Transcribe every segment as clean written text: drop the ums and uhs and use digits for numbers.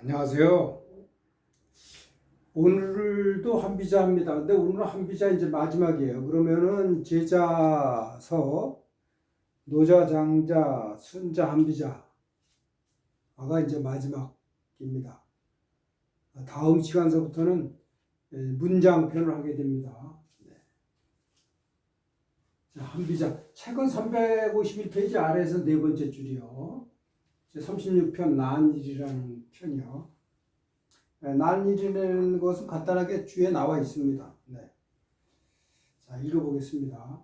안녕하세요. 오늘도 한비자입니다. 근데 오늘은 한비자 이제 마지막이에요. 그러면은 제자서, 노자, 장자, 순자, 한비자가 이제 마지막입니다. 다음 시간서부터는 문장편을 하게 됩니다. 자, 한비자. 책은 351페이지 아래에서 네 번째 줄이요. 36편 난일이라는 편이요. 난일이라는 것은 간단하게 주에 나와 있습니다. 네. 자, 읽어보겠습니다.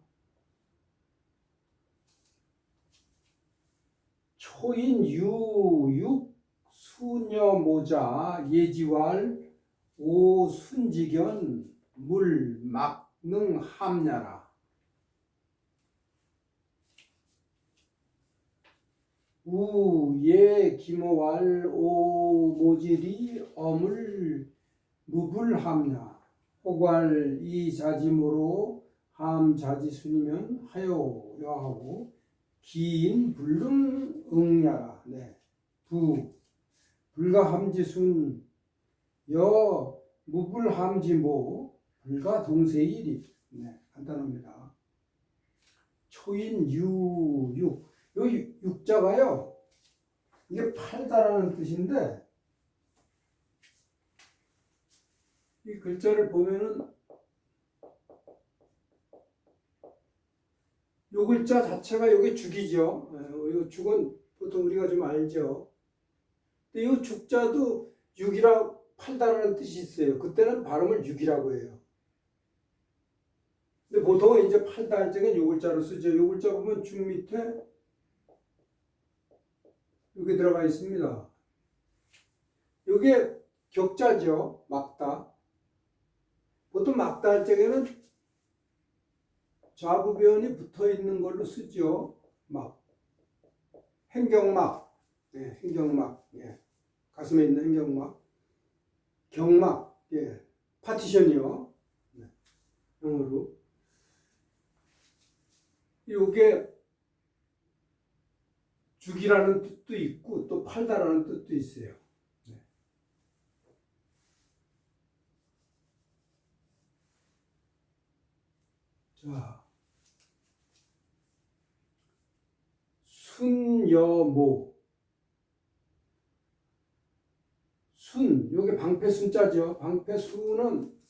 초인 유육 수녀 모자 예지왈 오순지견 물 막능 함야라. 우예 기모왈 오모지리 어물 무불함야 호괄 이자지모로 함자지순이면 하여 여하고 기인 불능 응야라. 네. 불가함지순 여 무불함지모 불가동세일이. 네. 간단합니다. 초인 유육 요 육자가요, 이게 팔다라는 뜻인데, 이 글자를 보면은 요 글자 자체가 요게 죽이죠. 요 죽은 보통 우리가 좀 알죠. 근데 요 죽자도 육이라 팔다라는 뜻이 있어요. 그때는 발음을 육이라고 해요. 근데 보통은 이제 팔다 할 적엔 요 글자로 쓰죠. 요 글자 보면 죽 밑에 여기 들어가 있습니다. 이게 격자죠. 막다. 보통 막다 할 적에는 좌부변이 붙어 있는 걸로 쓰죠. 막. 행경막. 예, 행경막. 예. 가슴에 있는 행경막. 경막. 예. 파티션이요. 네. 영어로. 이게 죽이라는 뜻도 있고 또 팔다라는 뜻도 있어요. 네. 자, 순여모. 순, 요게 방패순자죠. 방패수는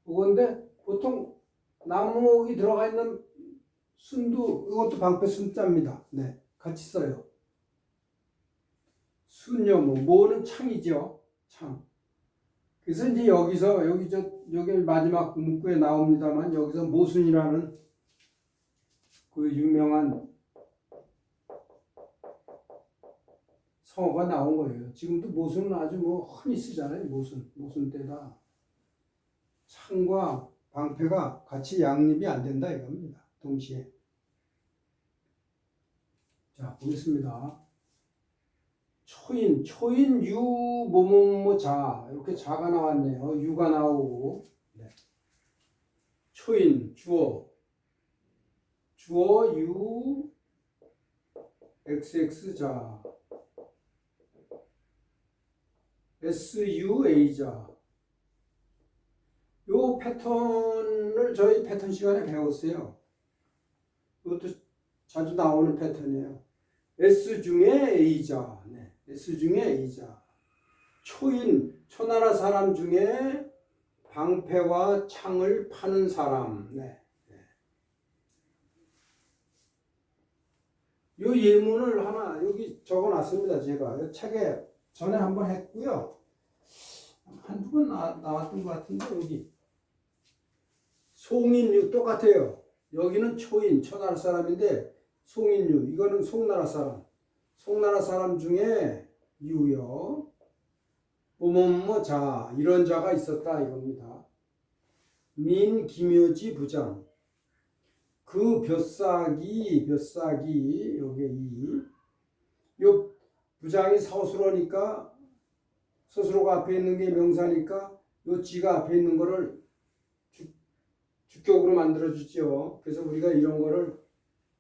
그건데 보통 나무목이 들어가 있는 순도 이것도 방패순자입니다. 네, 같이 써요. 순여모, 모는 창이죠. 창. 그래서 이제 여기서 여기 마지막 문구에 나옵니다만 여기서 모순이라는 그 유명한 성어가 나온 거예요. 지금도 모순은 아주 뭐 흔히 쓰잖아요. 모순 때다. 창과 방패가 같이 양립이 안 된다 이겁니다. 동시에. 자, 보겠습니다. 초인 유 뭐뭐뭐 자 이렇게 자가 나왔네요. 유가 나오고. 네. 초인 주어 유 xx 자 sua 자. 요 패턴을 저희 패턴 시간에 배웠어요. 이것도 자주 나오는 패턴이에요. S 중에 A자. 네. S 중에 A자. 초인, 초나라 사람 중에 방패와 창을 파는 사람. 네. 요 예문을 하나 여기 적어 놨습니다. 제가 책에 전에 한번 했고요. 한두 번 나왔던 것 같은데 여기. 송인유 똑같아요. 여기는 초인, 초나라 사람인데 송인유, 이거는 송나라 사람. 송나라 사람 중에 유요. 뭐뭐뭐 자, 이런 자가 있었다 이겁니다. 민기묘지 부장. 그 벼싸기 요게 요 부장이 서술어니까 서술어가 앞에 있는 게 명사니까 요 지가 앞에 있는 거를 주격으로 만들어 주죠. 그래서 우리가 이런 거를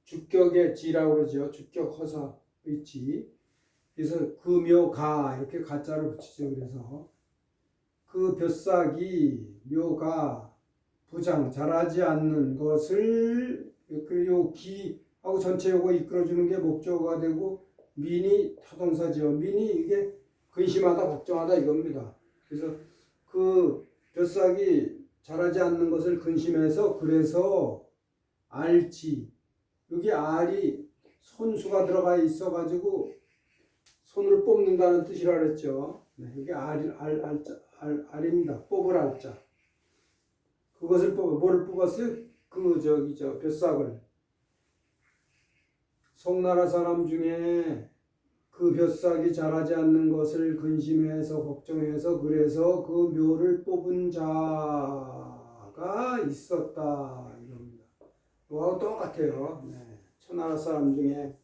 주격의 지라고 그러죠. 주격 허사의 지. 그래서 금묘가 이렇게 가짜로 붙이죠. 그래서 그 벼싹이 묘가 부장 자라지 않는 것을 요 기하고 전체 요거 이끌어주는 게 목적어가 되고 민이 타동사죠. 민이 이게 근심하다 걱정하다 이겁니다. 그래서 그 벼싹이 자라지 않는 것을 근심해서 그래서 알지 여기 알이 손수가 들어가 있어 가지고 손으로 뽑는다는 뜻이라 그랬죠. 네, 이게 알입니다. 뽑을 알자. 그것을 뭐를 뽑았어요? 저 벼싹을. 송나라 사람 중에 그 벼싹이 자라지 않는 것을 근심해서 걱정해서 그래서 그 묘를 뽑은 자가 있었다 이겁니다. 이거하고 똑같아요. 네. 초나라 사람 중에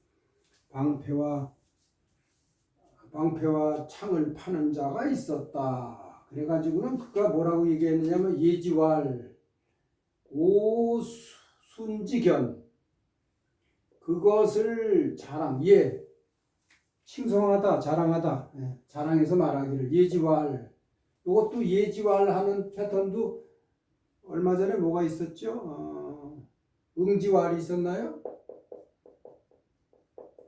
방패와 창을 파는 자가 있었다. 그래가지고는 그가 뭐라고 얘기했느냐면 예지왈 오순지견 그것을 칭송하다 자랑하다 자랑해서 말하기를 예지왈 이것도 예지왈 하는 패턴도 얼마 전에 뭐가 있었죠? 응지왈이 있었나요?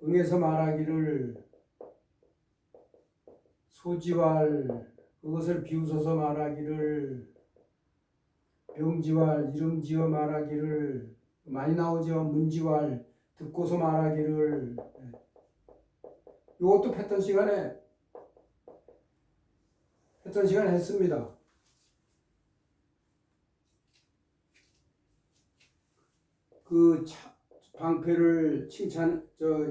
응해서 말하기를 소지왈 그것을 비웃어서 말하기를 명지왈 이름 지어 말하기를 많이 나오죠. 문지왈 듣고서 말하기를 이것도 패턴 시간에 했습니다. 그 방패를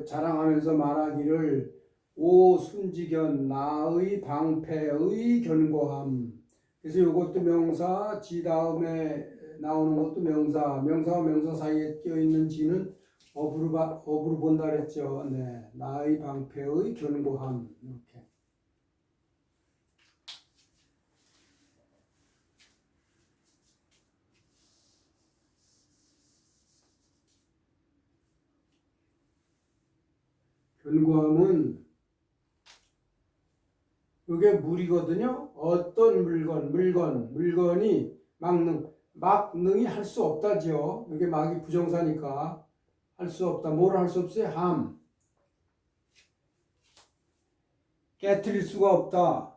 자랑하면서 말하기를 오 순지견 나의 방패의 견고함. 그래서 이것도 명사 지 다음에 나오는 것도 명사와 명사 사이에 끼어 있는 지는 어부로 본다 그랬죠. 네, 나의 방패의 견고함 이렇게. 견고함은 이게 물이거든요. 어떤 물건이 막능이 할 수 없다죠. 이게 막이 부정사니까 할 수 없다. 뭘 할 수 없어요? 함. 깨트릴 수가 없다.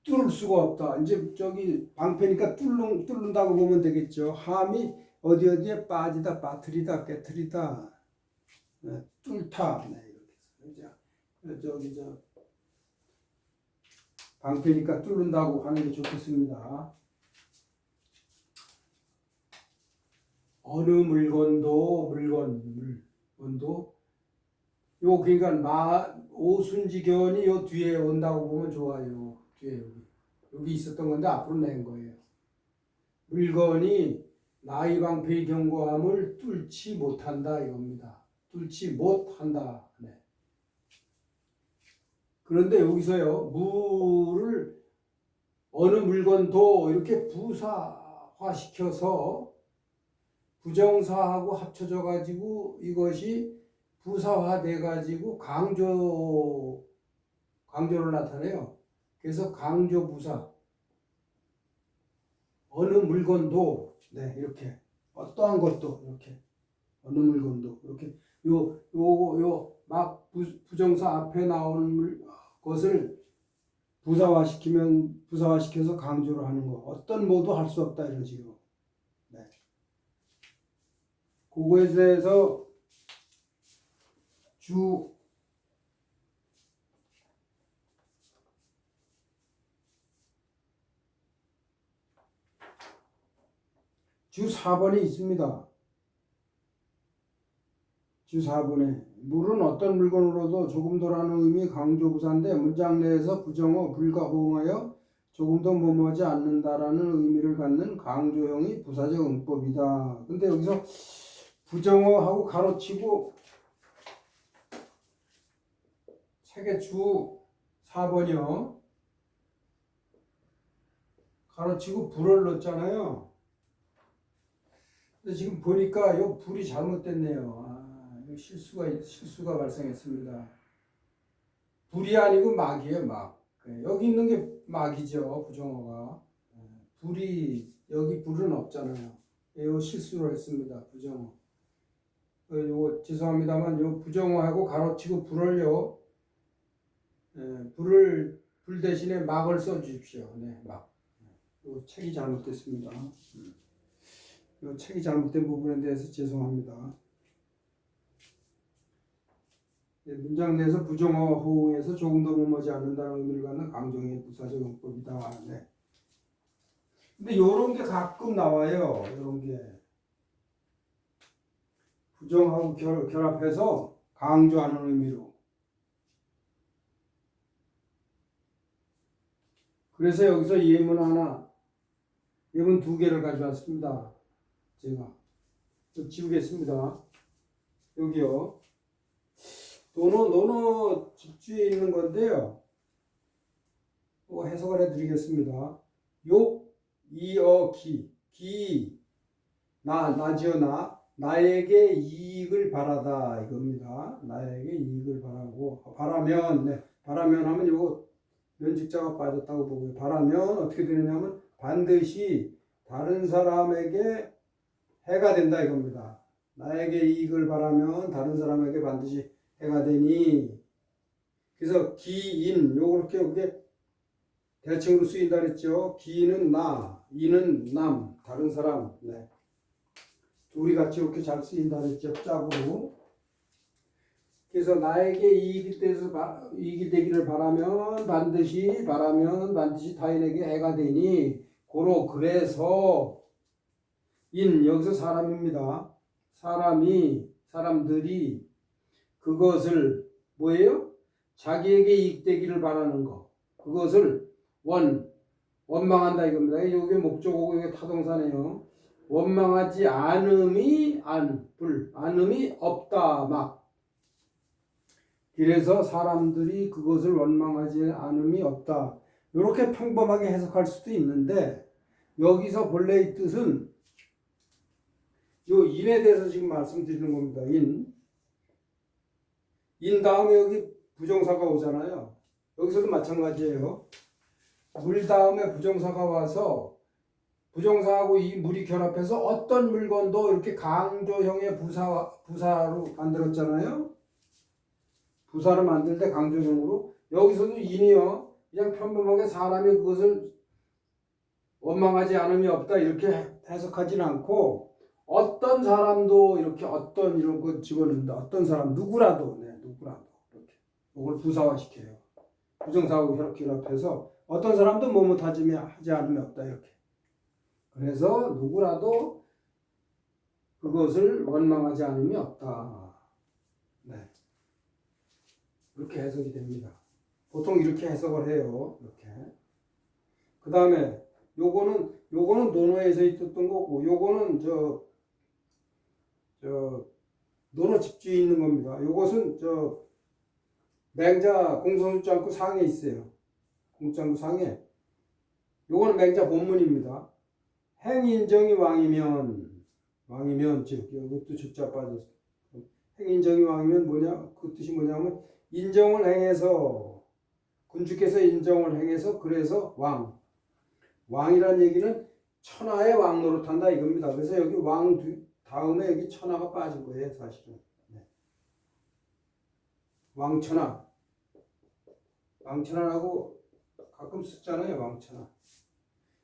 뚫을 수가 없다. 이제 저기 방패니까 뚫는다고 보면 되겠죠. 함이 어디에 빠지다, 빠뜨리다, 깨트리다, 뚫다. 네, 이렇게 해서 방패니까 뚫는다고 하는 게 좋겠습니다. 어느 물건도 요 그러니까 오순지견이 요 뒤에 온다고 보면 좋아요. 뒤에 여기 있었던 건데 앞으로 낸 거예요. 물건이 나의 방패의 견고함을 뚫지 못한다 이겁니다. 뚫지 못한다. 네. 그런데 여기서요 물을 어느 물건도 이렇게 부사화시켜서 부정사하고 합쳐져 가지고 이것이 부사화돼 가지고 강조를 나타내요. 그래서 강조부사 어느 물건도 이렇게 어떠한 것도 이렇게 어느 물건도 이렇게 요 막 부정사 앞에 나오는 것을 부사화시켜서 강조를 하는 거. 어떤 뭐도 할 수 없다 이런 식으로. 네. 그거에 대해서 주 4번이 있습니다. 주 4번에 물은 어떤 물건으로도 조금도라는 의미 강조부사인데 문장 내에서 부정어 불과 호응하여 조금도 뭐뭐하지 않는다라는 의미를 갖는 강조형이 부사적 응법이다. 근데 여기서 부정어하고 가로치고 책의 주 4번이요. 가로치고 불을 넣었잖아요. 근데 지금 보니까 이 불이 잘못됐네요. 실수가 발생했습니다. 불이 아니고 막이에요, 막. 여기 있는 게 막이죠, 부정어가. 불이, 여기 불은 없잖아요. 이거 실수를 했습니다, 부정어. 요거 죄송합니다만, 요 부정어하고 가로치고 불을요, 불 대신에 막을 써 주십시오. 네, 막. 요 책이 잘못됐습니다. 요 책이 잘못된 부분에 대해서 죄송합니다. 네, 문장 내에서 부정어 호응에서 조금 더 머무지 않는다는 의미를 갖는 강조의 부사적 용법이다. 네. 근데 요런 게 가끔 나와요. 요런 게. 부정하고 결합해서 강조하는 의미로. 그래서 여기서 예문 하나, 예문 두 개를 가져왔습니다. 제가 지우겠습니다. 여기요. 노노 집주에 있는 건데요. 해석을 해드리겠습니다. 욕, 이어, 기, 나지어 나에게 이익을 바라다 이겁니다. 나에게 이익을 바라고 바라면, 네, 바라면 하면 요거 면직자가 빠졌다고 보고요. 바라면 어떻게 되느냐면 반드시 다른 사람에게 해가 된다 이겁니다. 나에게 이익을 바라면 다른 사람에게 반드시 해가 되니. 그래서 기인 요렇게 그게 대칭으로 쓰인다 그랬죠. 기는 나, 이는 남, 다른 사람. 네. 둘이 같이 이렇게 잘 쓰인다 그랬죠. 짝으로. 그래서 나에게 이익이 되기를 바라면 반드시 타인에게 해가 되니 그래서 여기서 사람입니다. 사람들이 그것을 뭐예요? 자기에게 이익되기를 바라는 거. 그것을 원망한다 이겁니다. 이게 목적어고 이게 타동사네요. 원망하지 않음이 않음이 없다 막. 그래서 사람들이 그것을 원망하지 않음이 없다. 이렇게 평범하게 해석할 수도 있는데 여기서 본래의 뜻은 요 인에 대해서 지금 말씀드리는 겁니다. 인 다음에 여기 부정사가 오잖아요. 여기서도 마찬가지예요. 물 다음에 부정사가 와서 부정사하고 이 물이 결합해서 어떤 물건도 이렇게 강조형의 부사로 만들었잖아요. 부사를 만들 때 강조형으로. 여기서도 인이요. 그냥 평범하게 사람이 그것을 원망하지 않음이 없다 이렇게 해석하지는 않고 어떤 사람도 이렇게 어떤 이런 거 집어넣는다. 어떤 사람 누구라도 이렇게 이걸 부사화시켜요. 부정사하고 결합해서 어떤 사람도 하지 않음이 없다 이렇게. 그래서 누구라도 그것을 원망하지 않음이 없다. 네. 이렇게 해석이 됩니다. 보통 이렇게 해석을 해요. 이렇게. 그 다음에 요거는 논어에서 있었던 거고, 요거는 논어 집주에 있는 겁니다. 요것은 맹자 공성수지 않고 상에 있어요. 공장구 상에. 요거는 맹자 본문입니다. 행인정이 왕이면 즉 이것도 주자 빠졌어. 행인정이 왕이면 그 뜻이 뭐냐면 인정을 행해서 군주께서 인정을 행해서 그래서 왕이란 얘기는 천하의 왕 노릇한다 이겁니다. 그래서 여기 왕 다음에 여기 천하가 빠진 거예요 사실은. 네. 왕천하라고 가끔 쓰잖아요. 왕천하.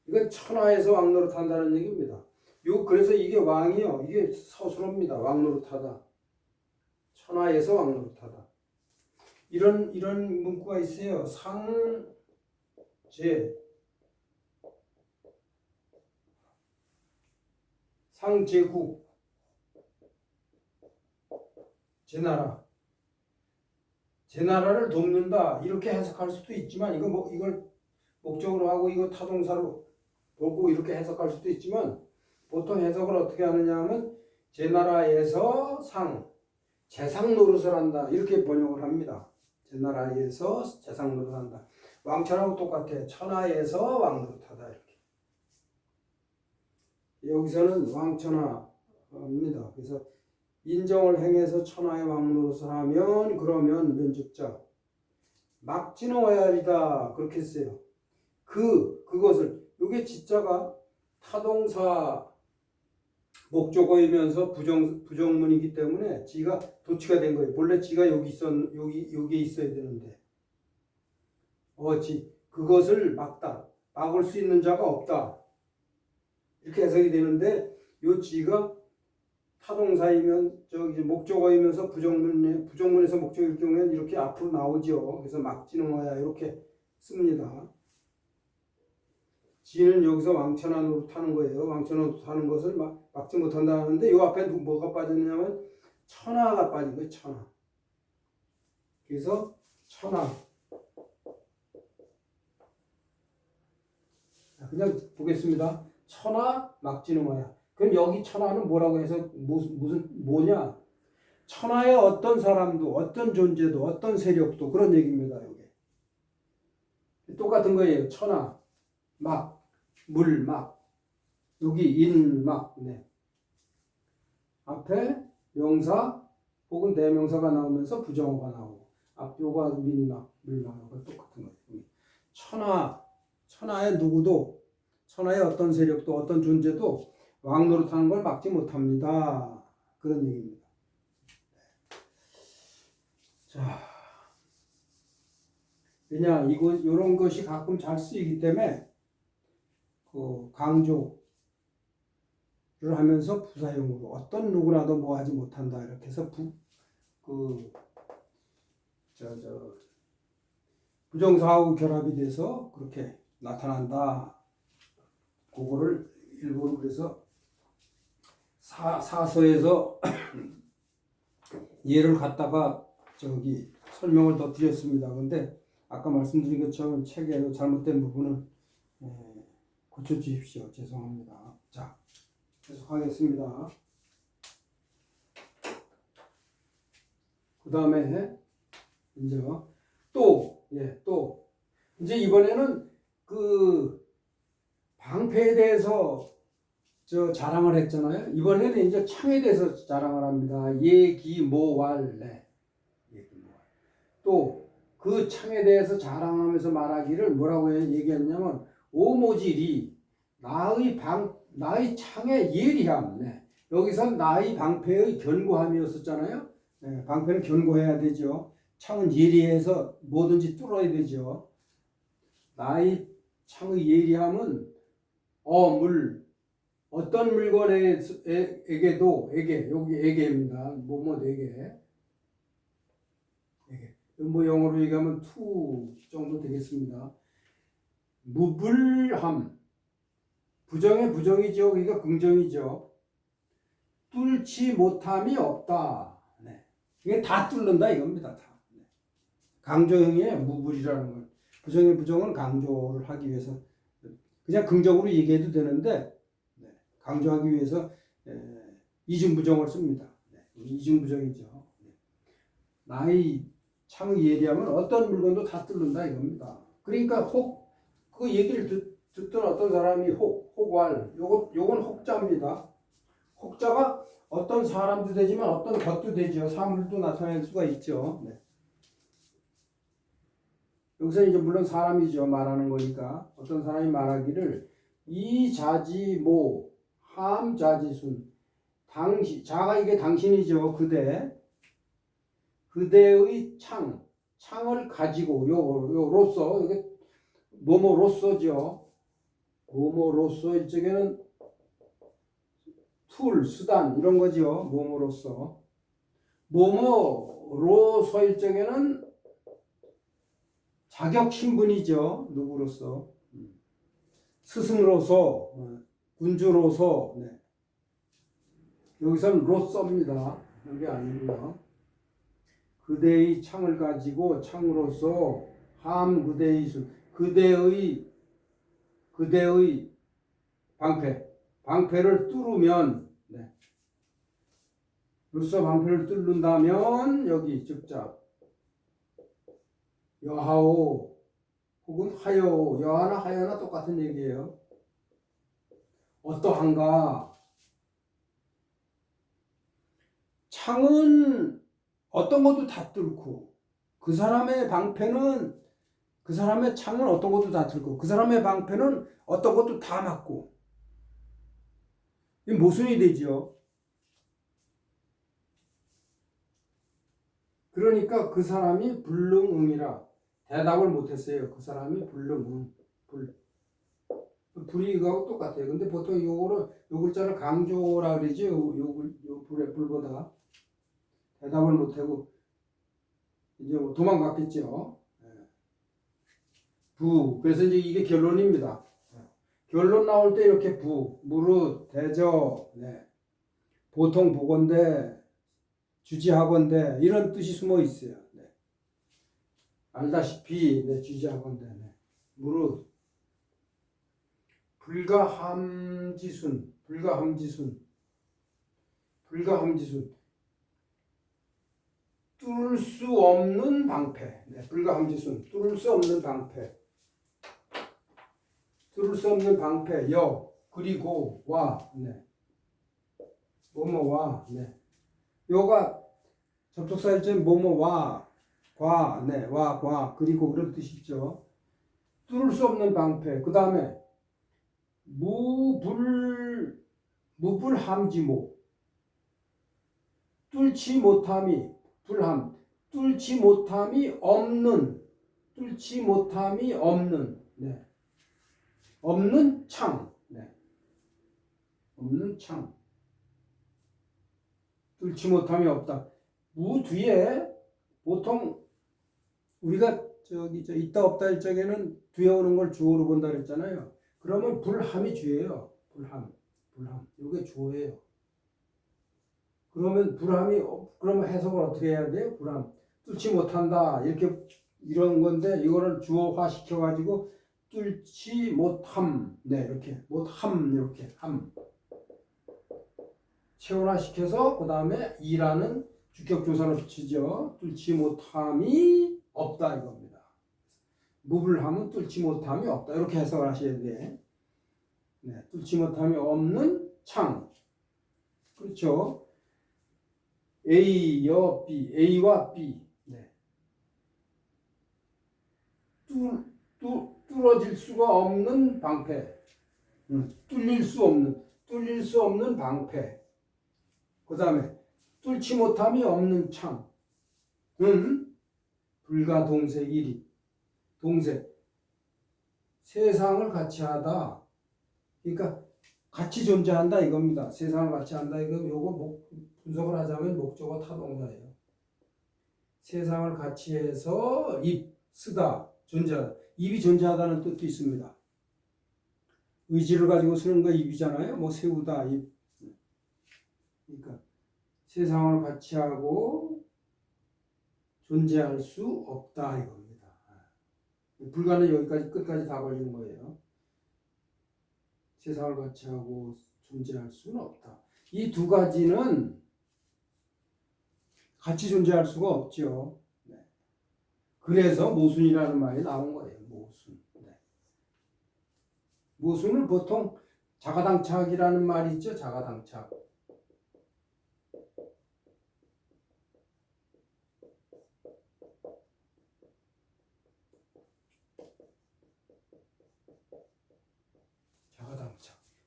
이건 천하에서 왕 노릇한다는 얘기입니다. 그래서 이게 왕이요. 이게 서술어입니다. 왕 노릇하다. 천하에서 왕 노릇하다. 이런 문구가 있어요. 상제국 제 나라를 돕는다 이렇게 해석할 수도 있지만 이걸 목적으로 하고 이거 타동사로 보고 이렇게 해석할 수도 있지만 보통 해석을 어떻게 하느냐 하면 제 나라에서 재상 노릇을 한다 이렇게 번역을 합니다. 제 나라에서 재상 노릇을 한다. 왕천하고 똑같아. 천하에서 왕 노릇하다 이렇게. 여기서는 왕천하입니다. 그래서 인정을 행해서 천하의 왕 노릇을 하면 그러면 면직자 막지노야리다 그렇게 했어요. 그것을 요게 지자가 타동사 목적어이면서 부정문이기 때문에 지가 도치가 된 거예요. 본래 지가 여기에 있어야 되는데 그것을 막다 막을 수 있는 자가 없다 이렇게 해석이 되는데 요 지가 타동사이면 목적어이면서 부정문에서 목적일 경우에는 이렇게 앞으로 나오죠. 그래서 막지노야 이렇게 씁니다. 지는 여기서 왕천안으로 타는 거예요. 왕천안으로 타는 것을 막지 못한다는데 이 앞에 뭐가 빠졌냐면 천하가 빠진 거예요. 천하. 그래서 천하. 그냥 보겠습니다. 천하 막지노야. 그럼 여기 천하는 뭐라고 해서 뭐냐? 천하의 어떤 사람도 어떤 존재도 어떤 세력도 그런 얘기입니다. 여기 똑같은 거예요. 천하 막 물 막 여기 인 막 네. 앞에 명사 혹은 대명사가 나오면서 부정어가 나오고 앞요가 민막 물막하고 똑같은 거예요. 천하의 누구도 천하의 어떤 세력도 어떤 존재도 왕노릇하는 걸 막지 못합니다. 그런 얘기입니다. 자, 왜냐 이런 것이 가끔 잘 쓰이기 때문에 강조를 하면서 부사용으로 어떤 누구라도 뭐 하지 못한다 이렇게 해서 부정사하고 결합이 돼서 그렇게 나타난다. 그거를 일부러 그래서 사서에서 예를 갖다가 설명을 더 드렸습니다. 근데 아까 말씀드린 것처럼 책에 잘못된 부분은 고쳐주십시오. 죄송합니다. 자, 계속하겠습니다. 그 다음에 이제 또 이제 이번에는 방패에 대해서 자랑을 했잖아요. 이번에는 이제 창에 대해서 자랑을 합니다. 예기모왈. 또 그 창에 대해서 자랑하면서 말하기를 뭐라고 얘기했냐면 오모지리 나의 창의 예리함. 여기선 나의 방패의 견고함이었었잖아요. 방패는 견고해야 되죠. 창은 예리해서 뭐든지 뚫어야 되죠. 나의 창의 예리함은 어떤 물건에게도 여기 에게입니다. 뭐에게 뭐 영어로 얘기하면 to 정도 되겠습니다. 무불함 부정의 부정이죠. 그러니까 긍정이죠. 뚫지 못함이 없다. 이게 다 뚫는다 이겁니다. 다. 강조형의 무불이라는 건 부정의 부정은 강조를 하기 위해서 그냥 긍정으로 얘기해도 되는데 강조하기 위해서 이중부정을 씁니다. 이중부정이죠. 나의 창의 예리함은 어떤 물건도 다 뚫는다 이겁니다. 그러니까 그 얘기를 듣던 어떤 사람이 혹왈 요건 혹자입니다. 혹자가 어떤 사람도 되지만 어떤 것도 되죠. 사물도 나타낼 수가 있죠. 여기서 이제 물론 사람이죠. 말하는 거니까 어떤 사람이 말하기를 이자지모 함자지순 자가 이게 당신이죠. 그대의 창을 가지고 요로서 이게 뭐뭐로서죠. 뭐뭐로서일 적에는 툴 수단 이런 거죠. 뭐뭐로서 뭐뭐로서일 적에는 자격 신분이죠. 누구로서 스승으로서 군주로서 여기서는 로서입니다. 이게 아니고요. 그대의 창을 가지고 창으로서 함 그대의 수 그대의 방패를 뚫으면 로서 방패를 뚫는다면 여기 즉자 여하오 혹은 하여오 여하나 하여나 똑같은 얘기예요. 어떠한가? 창은 어떤 것도 다 뚫고 그 사람의 방패는 그 사람의 창은 어떤 것도 다 들고 그 사람의 방패는 어떤 것도 다 맞고 이 모순이 되죠. 그러니까 그 사람이 불능응이라 대답을 못했어요. 그 사람이 불능응 불이익하고 똑같아요. 근데 보통 요 글자를 강조라 그러지 요 불보다 대답을 못하고 이제 뭐 도망갔겠죠. 그래서 이제 이게 결론입니다. 결론 나올 때 이렇게 무릇, 대저, 네. 보통 보건대, 주지하건대 이런 뜻이 숨어 있어요. 네. 알다시피 네, 주지하건대, 네. 무릇, 불가함지순, 뚫을 수 없는 방패, 네. 불가함지순, 뚫을 수 없는 방패. 뚫을 수 없는 방패, 그리고, 와, 네. 뭐뭐와, 네. 요가 접속사일제 뭐뭐와, 네, 과, 그리고 그런 뜻이죠. 뚫을 수 없는 방패. 그 다음에, 무불함지모. 뚫지 못함이 없는, 네. 없는 창, 네. 없는 창. 뚫지 못함이 없다. 무 뒤에 보통 우리가 있다 없다 할 적에는 뒤에 오는 걸 주어로 본다 그랬잖아요. 그러면 불함이 주예요. 불함. 이게 주어예요. 그러면 그러면 해석을 어떻게 해야 돼요? 불함. 뚫지 못한다. 이런 건데 이거를 주어화 시켜가지고 뚫지 못함. 네, 이렇게. 못함. 이렇게. 함. 체온화시켜서 그 다음에 이라는 주격조사를 붙이죠. 뚫지 못함이 없다 이겁니다. 무불함은 뚫지 못함이 없다. 이렇게 해석을 하셔야 돼. 네, 뚫지 못함이 없는 창. 그렇죠. A와 B. 네. 뚫어질 수가 없는 방패. 뚫릴 수 없는 방패. 그 다음에 뚫지 못함이 없는 창. 불가동색이리. 동색. 세상을 같이 하다. 그러니까 같이 존재한다 이겁니다. 세상을 같이 한다. 요거 분석을 하자면 목적어 타동사예요. 세상을 같이 해서 쓰다, 존재하다. 입이 존재하다는 뜻도 있습니다. 의지를 가지고 쓰는 거 입이잖아요. 뭐 세우다, 입. 그러니까 세상을 같이 하고 존재할 수 없다 이겁니다. 불가는 여기까지 끝까지 다 걸린 거예요. 세상을 같이 하고 존재할 수는 없다. 이 두 가지는 같이 존재할 수가 없죠. 네. 그래서 모순이라는 말이 나온 거예요. 모순. 네. 모순을 보통 자가당착이라는 말이 있죠. 자가당착.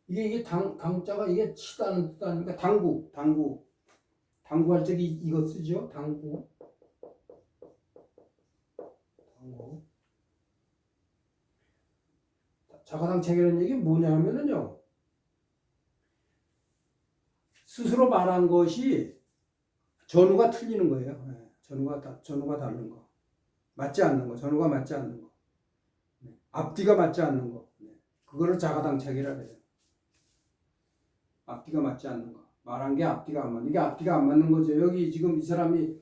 이게 당자가 이게 치다는 뜻 아닙니까? 당구할 적에 이거 쓰죠? 당구. 자가당착이라는 얘기 뭐냐 하면은요. 스스로 말한 것이 전후가 틀리는 거예요. 네. 전후가 다른 거. 맞지 않는 거. 전후가 맞지 않는 거. 네. 앞뒤가 맞지 않는 거. 네. 그거를 자가당착이라 그래요. 앞뒤가 맞지 않는 거. 말한 게 앞뒤가 안 맞는. 이게 앞뒤가 안 맞는 거죠. 여기 지금 이 사람이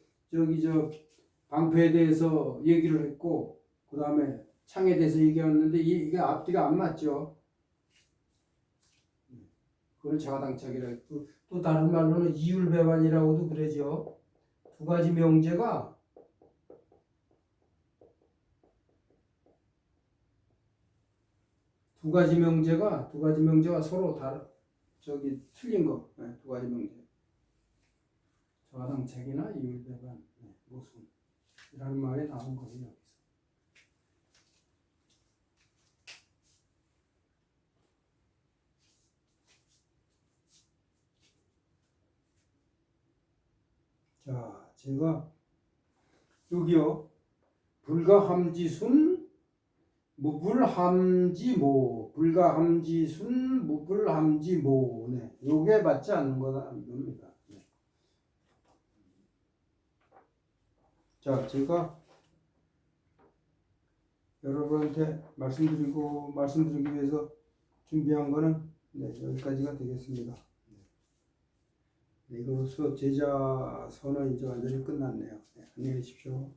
방패에 대해서 얘기를 했고, 그 다음에 창에 대해서 얘기했는데 이게 앞뒤가 안 맞죠. 그걸 자가당착이라 했고, 또 다른 말로는 이율배반이라고도 그러죠. 두 가지 명제가 서로 틀린 거. 네, 두 가지 명제. 자가당착이나 이율배반, 모순. 이라는 말이 나온 거예요. 여기서. 자, 제가 여기요. 불가함지순 무불함지모, 불가함지순 무불함지모. 네, 요게 맞지 않는 거다 이겁니다. 네. 자, 제가 여러분한테 말씀드리기 위해서 준비한 거는 네, 여기까지가 되겠습니다. 네, 이거로서 제자 선언 이제 완전히 끝났네요. 네, 안녕히 계십시오.